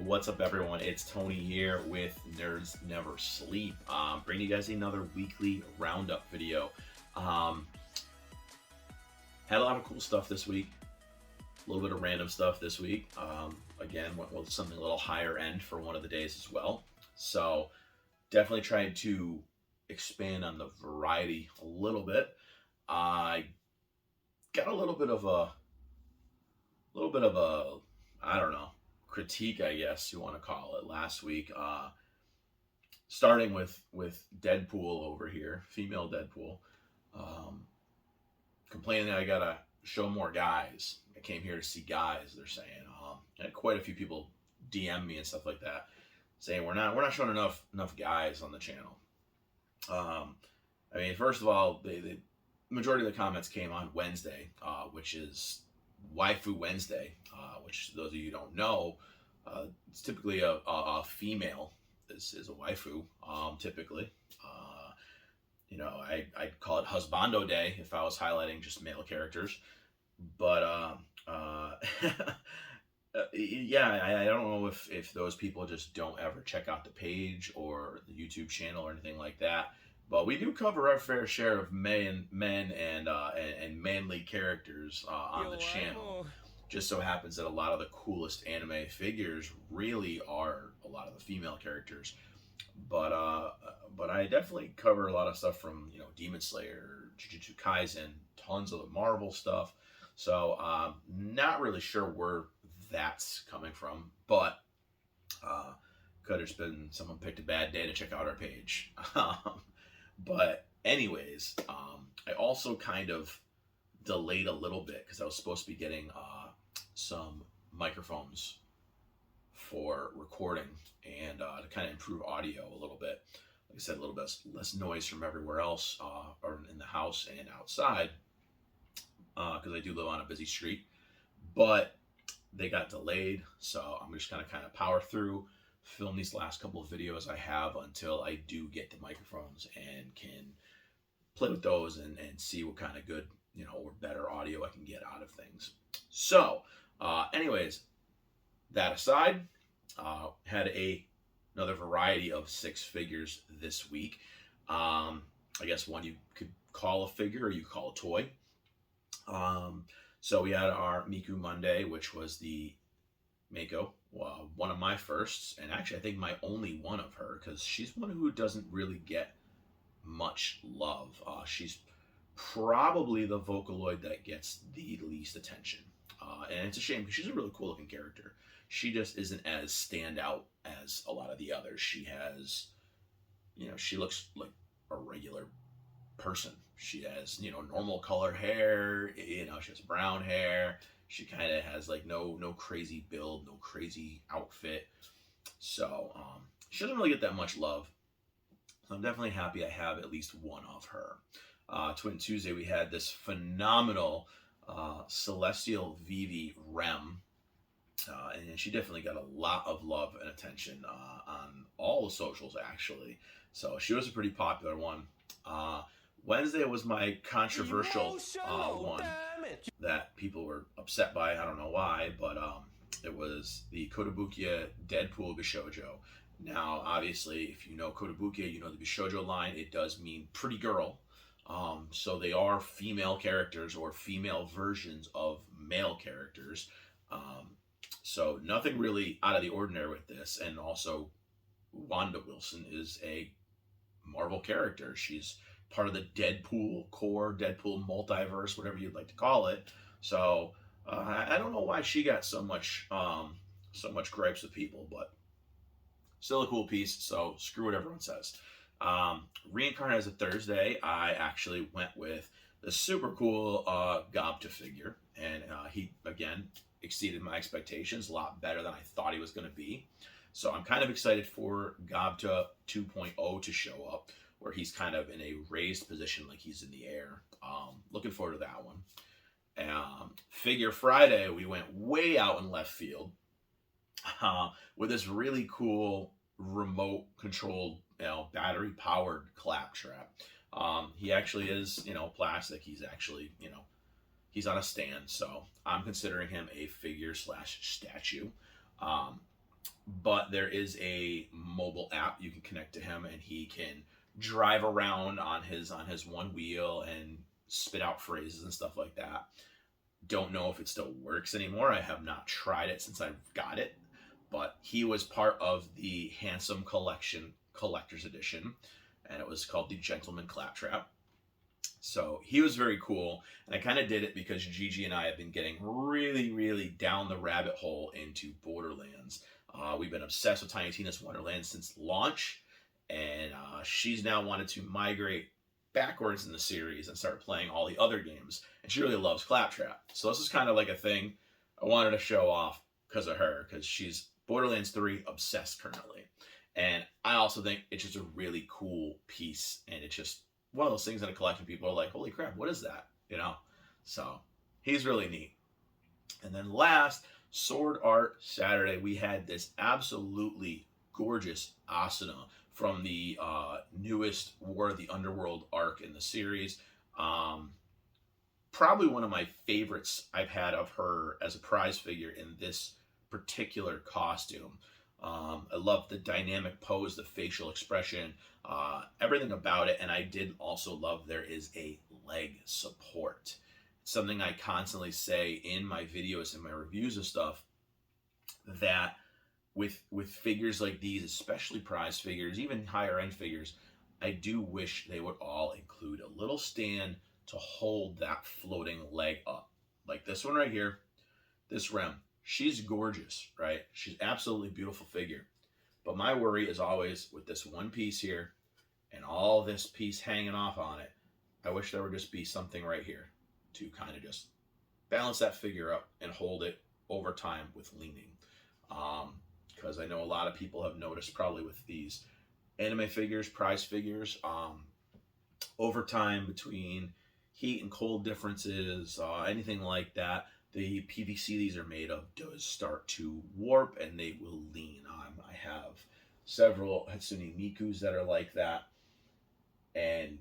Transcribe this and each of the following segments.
What's up, everyone? It's Tony here with Nerds Never Sleep. Bringing you guys another weekly roundup video. Had a lot of cool stuff this week. A little bit of random stuff this week. Again, went with something a little higher end for one of the days as well. So definitely trying to expand on the variety a little bit. I got a little bit of a I don't know, critique, I guess you want to call it, last week. Starting with Deadpool over here, female Deadpool, complaining that I gotta show more guys. I came here to see guys, they're saying. I had quite a few people DM me and stuff like that, saying we're not showing enough guys on the channel. I mean, first of all, the majority of the comments came on Wednesday, which is Waifu Wednesday, which those of you who don't know, it's typically a female is a waifu, typically. I'd call it Husbando Day if I was highlighting just male characters. But yeah, I don't know if those people just don't ever check out the page or the YouTube channel or anything like that. But we do cover our fair share of men and manly characters on the channel. Just so happens that a lot of the coolest anime figures really are a lot of the female characters. But I definitely cover a lot of stuff from, Demon Slayer, Jujutsu Kaisen, tons of the Marvel stuff. So not really sure where that's coming from, but could have just been someone picked a bad day to check out our page. But anyways, I also kind of delayed a little bit because I was supposed to be getting some microphones for recording and to kind of improve audio a little bit. Like I said, a little bit less noise from everywhere else, or in the house and outside, because I do live on a busy street. But they got delayed, so I'm just gonna kind of power through, film these last couple of videos I have until I do get the microphones and can play with those and see what kind of good, or better audio I can get out of things. So, anyways, that aside, had another variety of 6 figures this week. I guess one you could call a figure or you could call a toy. So we had our Miku Monday, which was the Mako, one of my firsts, and actually I think my only one of her, because she's one who doesn't really get much love. She's probably the Vocaloid that gets the least attention, and it's a shame because she's a really cool looking character. She just isn't as standout as a lot of the others. She has, she looks like a regular person. She has, normal color hair, she has brown hair. She kind of has like no crazy build, no crazy outfit. So she doesn't really get that much love. So I'm definitely happy I have at least one of her. Twin Tuesday, we had this phenomenal Celestial Vivi Rem. And she definitely got a lot of love and attention on all the socials, actually. So she was a pretty popular one. Wednesday was my controversial one that people were upset by. I don't know why, but it was the Kotobukiya Deadpool Bishoujo. Now, obviously, if you know Kotobukiya, you know the Bishoujo line. It does mean pretty girl. So they are female characters or female versions of male characters. So nothing really out of the ordinary with this. And also, Wanda Wilson is a Marvel character. She's part of the Deadpool core, Deadpool multiverse, whatever you'd like to call it. So I don't know why she got so much gripes with people, but still a cool piece. So screw what everyone says. Reincarnate as a Thursday, I actually went with the super cool Gobta figure, and he again exceeded my expectations, a lot better than I thought he was going to be. So I'm kind of excited for Gobta 2.0 to show up, where he's kind of in a raised position, like he's in the air. Looking forward to that one. Figure Friday, we went way out in left field with this really cool remote controlled, battery powered Claptrap. He actually is, plastic. He's actually, he's on a stand. So I'm considering him a figure / statue. but there is a mobile app you can connect to him, and he can drive around on his one wheel and spit out phrases and stuff like that. Don't know if it still works anymore. I have not tried it since I've got it, but he was part of the Handsome Collection Collector's Edition, and it was called the Gentleman Claptrap. So he was very cool, and I kind of did it because Gigi and I have been getting really, really down the rabbit hole into Borderlands. We've been obsessed with Tiny Tina's Wonderland since launch, and she's now wanted to migrate backwards in the series and start playing all the other games. And she really loves Claptrap. So this is kind of like a thing I wanted to show off because of her, because she's Borderlands 3 obsessed currently. And I also think it's just a really cool piece, and it's just one of those things in a collection people are like, holy crap, what is that? You know? So he's really neat. And then last, Sword Art Saturday, we had this absolutely gorgeous Asuna from the newest War of the Underworld arc in the series. Probably one of my favorites I've had of her as a prize figure in this particular costume. I love the dynamic pose, the facial expression, everything about it. And I did also love there is a leg support. Something I constantly say in my videos and my reviews of stuff, that with figures like these, especially prize figures, even higher end figures, I do wish they would all include a little stand to hold that floating leg up. Like this one right here, this Rem. She's gorgeous, right? She's absolutely beautiful figure. But my worry is always with this one piece here and all this piece hanging off on it, I wish there would just be something right here to kind of just balance that figure up and hold it over time with leaning. Because I know a lot of people have noticed probably with these anime figures, prize figures, over time between heat and cold differences, anything like that, the PVC these are made of does start to warp and they will lean. I have several Hatsune Mikus that are like that, and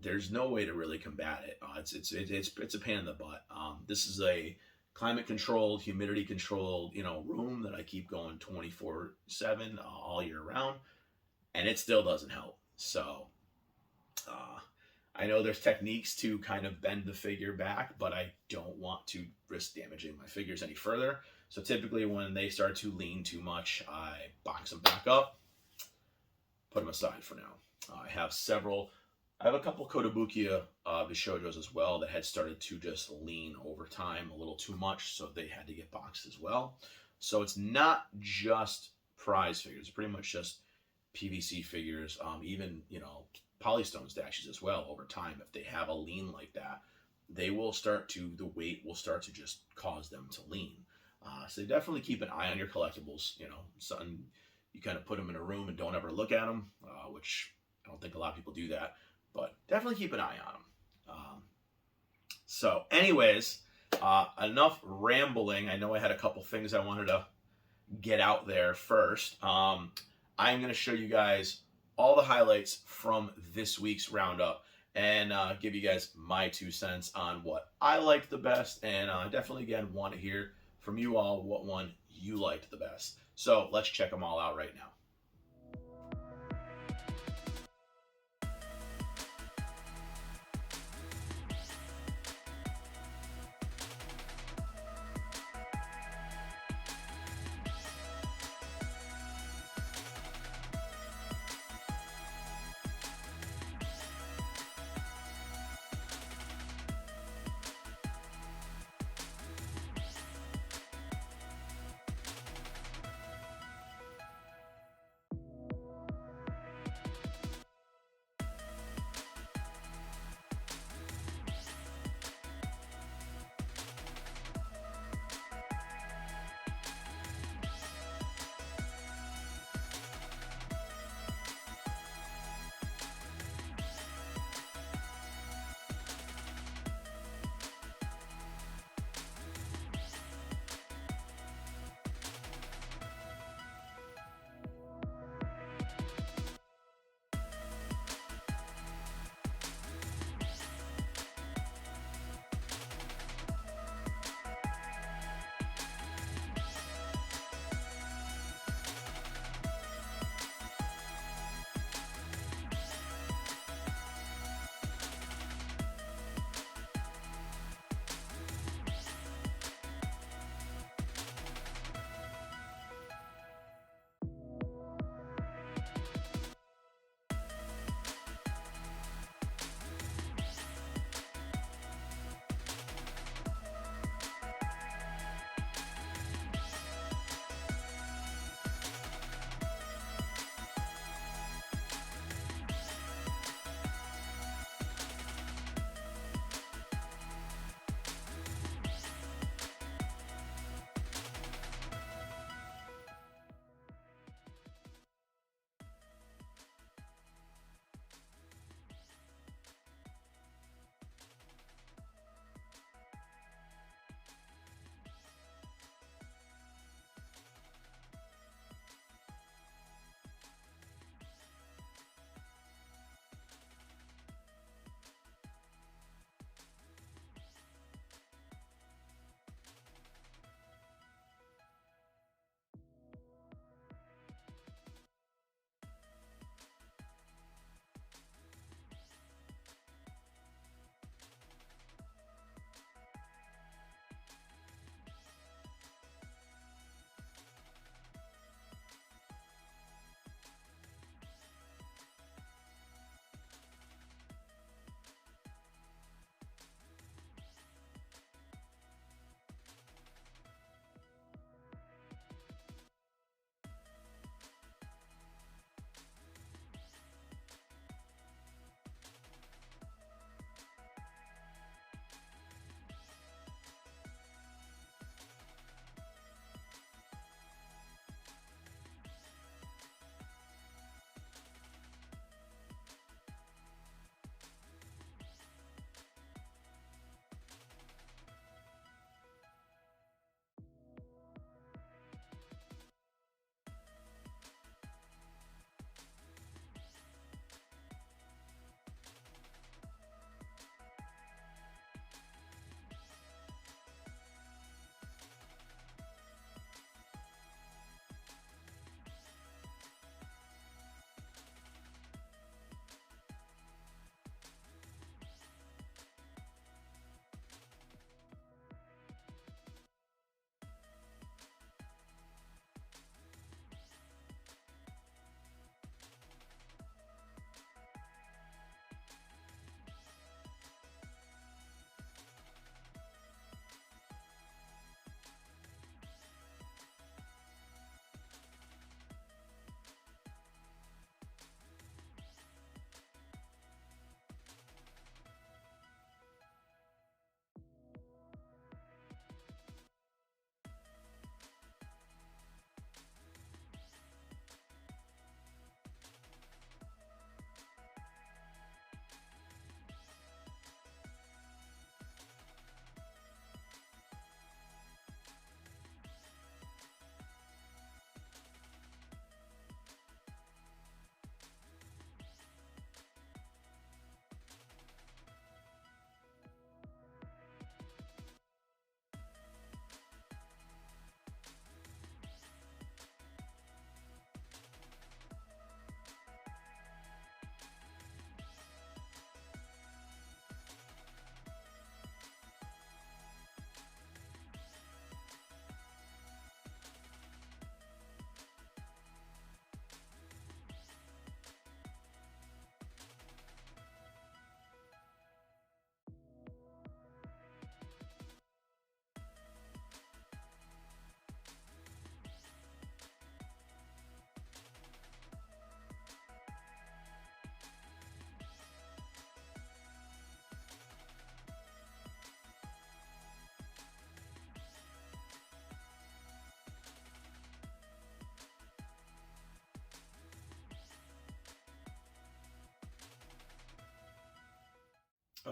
there's no way to really combat it. It's a pain in the butt. This is a climate controlled, humidity controlled, room that I keep going 24/7 all year round, and it still doesn't help. So I know there's techniques to kind of bend the figure back, but I don't want to risk damaging my figures any further. So typically when they start to lean too much, I box them back up, put them aside for now. I have a couple Kotobukiya Bishojos as well that had started to just lean over time a little too much, so they had to get boxed as well. So it's not just prize figures, it's pretty much just PVC figures, even, Polystone stashes as well over time. If they have a lean like that, the weight will start to just cause them to lean. So definitely keep an eye on your collectibles. Something you kind of put them in a room and don't ever look at them, which I don't think a lot of people do that, but definitely keep an eye on them. So anyways, enough rambling. I know I had a couple things I wanted to get out there first. I'm going to show you guys all the highlights from this week's roundup and give you guys my 2 cents on what I liked the best, and definitely again want to hear from you all what one you liked the best. So let's check them all out right now.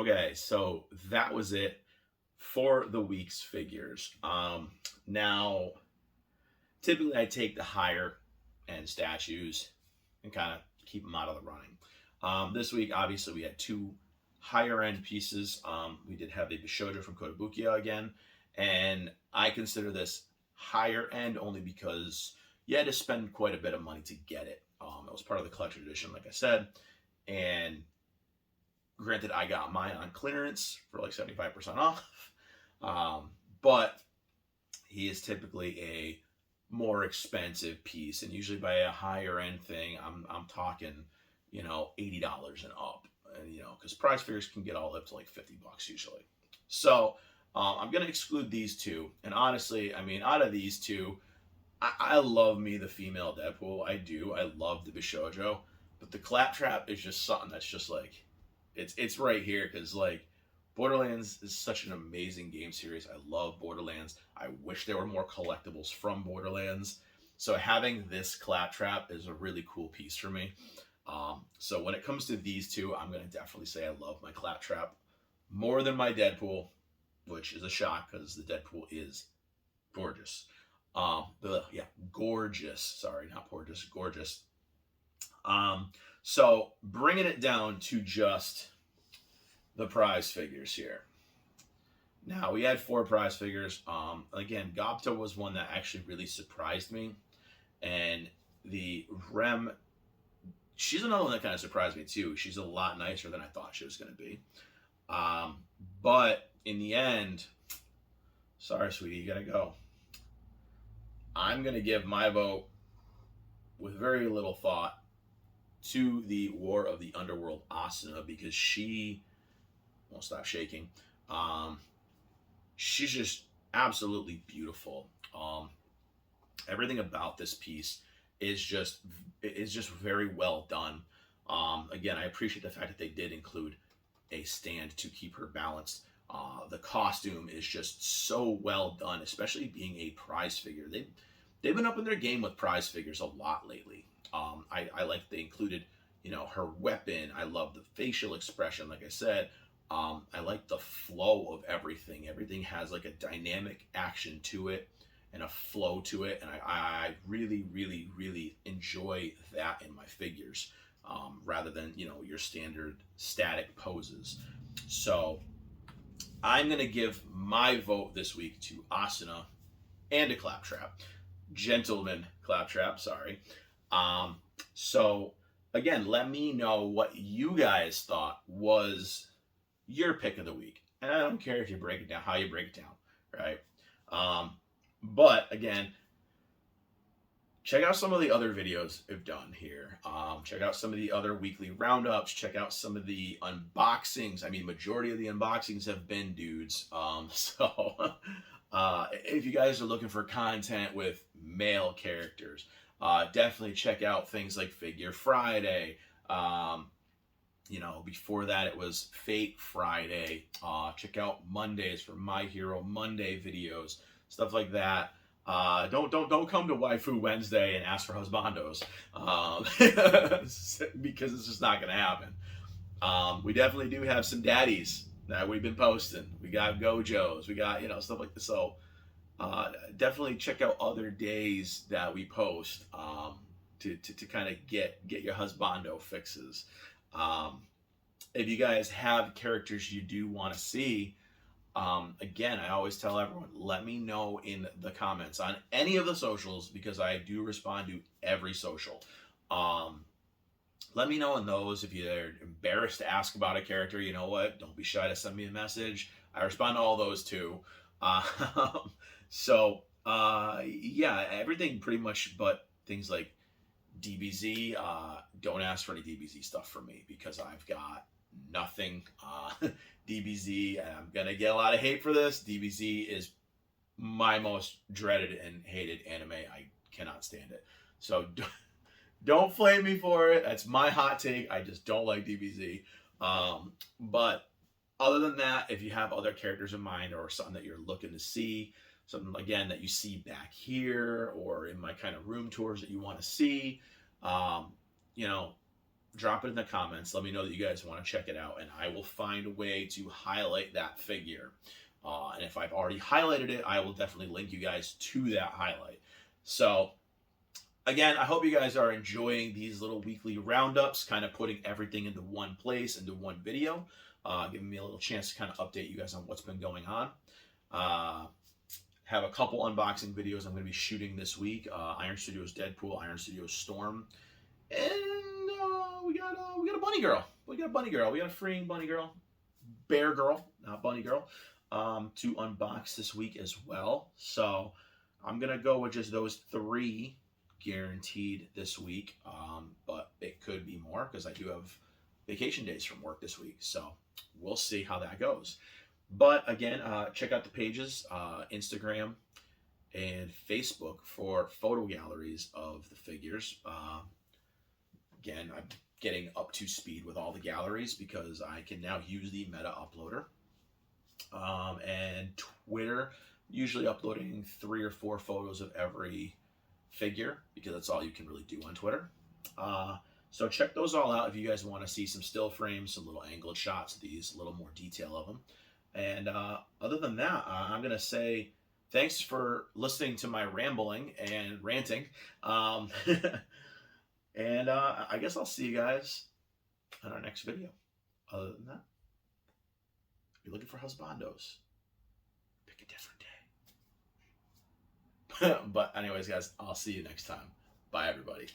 Okay, so that was it for the week's figures. Now, typically I take the higher end statues and kind of keep them out of the running. This week, obviously, we had two higher end pieces. We did have the Bishojo from Kotobukiya again, and I consider this higher end only because you had to spend quite a bit of money to get it. It was part of the collector's edition, like I said, and granted, I got mine on clearance for like 75% off, but he is typically a more expensive piece, and usually by a higher end thing, I'm talking, $80 and up, and because prize figures can get all up to like $50 usually. So I'm gonna exclude these two, and honestly, I mean, out of these two, I love me the female Deadpool. I do. I love the Bishojo, but the Claptrap is just something that's just like, it's right here because like Borderlands is such an amazing game series. I love Borderlands. I wish there were more collectibles from Borderlands. So having this Claptrap is a really cool piece for me. So when it comes to these two, I'm going to definitely say I love my Claptrap more than my Deadpool, which is a shock because the Deadpool is gorgeous. Gorgeous. Sorry, not gorgeous, gorgeous. So bringing it down to just the prize figures here. Now, we had 4 prize figures. Again, Gobta was one that actually really surprised me. And the Rem, she's another one that kind of surprised me too. She's a lot nicer than I thought she was going to be. But in the end, sorry, sweetie, you got to go. I'm going to give my vote with very little thought to the War of the Underworld Asuna because she won't stop shaking. She's just absolutely beautiful. Everything about this piece is just very well done. Again, I appreciate the fact that they did include a stand to keep her balanced. The costume is just so well done, especially being a prize figure. They've been up in their game with prize figures a lot lately. I like they included, her weapon. I love the facial expression, like I said. I like the flow of everything. Everything has like a dynamic action to it and a flow to it. And I really, really, really enjoy that in my figures rather than, your standard static poses. So I'm going to give my vote this week to Asuna and a Claptrap. Gentleman Claptrap, sorry. So again, let me know what you guys thought was your pick of the week. And I don't care if you break it down, how you break it down, right? But again, check out some of the other videos I've done here. Check out some of the other weekly roundups. Check out some of the unboxings. I mean, majority of the unboxings have been dudes. So if you guys are looking for content with male characters, definitely check out things like Figure Friday. Before that it was Fate Friday. Check out Mondays for My Hero Monday videos, stuff like that. Don't come to Waifu Wednesday and ask for husbandos, because it's just not going to happen. We definitely do have some daddies that we've been posting. We got Gojos, we got stuff like this. So definitely check out other days that we post to kind of get your husbando fixes. If you guys have characters you do want to see, again, I always tell everyone, let me know in the comments on any of the socials because I do respond to every social. Let me know in those. If you're embarrassed to ask about a character, you know what? Don't be shy to send me a message. I respond to all those too. Yeah, everything pretty much but things like DBZ. Don't ask for any DBZ stuff from me because I've got nothing. DBZ, and I'm gonna get a lot of hate for this. DBZ is my most dreaded and hated anime. I cannot stand it. So don't flame me for it. That's my hot take. I just don't like DBZ. But other than that, if you have other characters in mind or something that you're looking to see, something again that you see back here or in my kind of room tours that you want to see, drop it in the comments. Let me know that you guys want to check it out, and I will find a way to highlight that figure. And if I've already highlighted it, I will definitely link you guys to that highlight. So, again, I hope you guys are enjoying these little weekly roundups, kind of putting everything into one place, into one video, giving me a little chance to kind of update you guys on what's been going on. Have a couple unboxing videos I'm going to be shooting this week. Iron Studios Deadpool, Iron Studios Storm, and we got a bunny girl. We got a bunny girl. We got a freeing bunny girl, bear girl, not bunny girl, to unbox this week as well. So I'm gonna go with just those 3 guaranteed this week, but it could be more because I do have vacation days from work this week. So we'll see how that goes. But again, check out the pages, Instagram and Facebook for photo galleries of the figures. Again, I'm getting up to speed with all the galleries because I can now use the Meta Uploader. And Twitter, usually uploading 3 or 4 photos of every figure because that's all you can really do on Twitter. So check those all out if you guys want to see some still frames, some little angled shots of these, a little more detail of them. And other than that, I'm going to say thanks for listening to my rambling and ranting. And I guess I'll see you guys in our next video. Other than that, if you're looking for husbandos, pick a different day. But anyways, guys, I'll see you next time. Bye, everybody.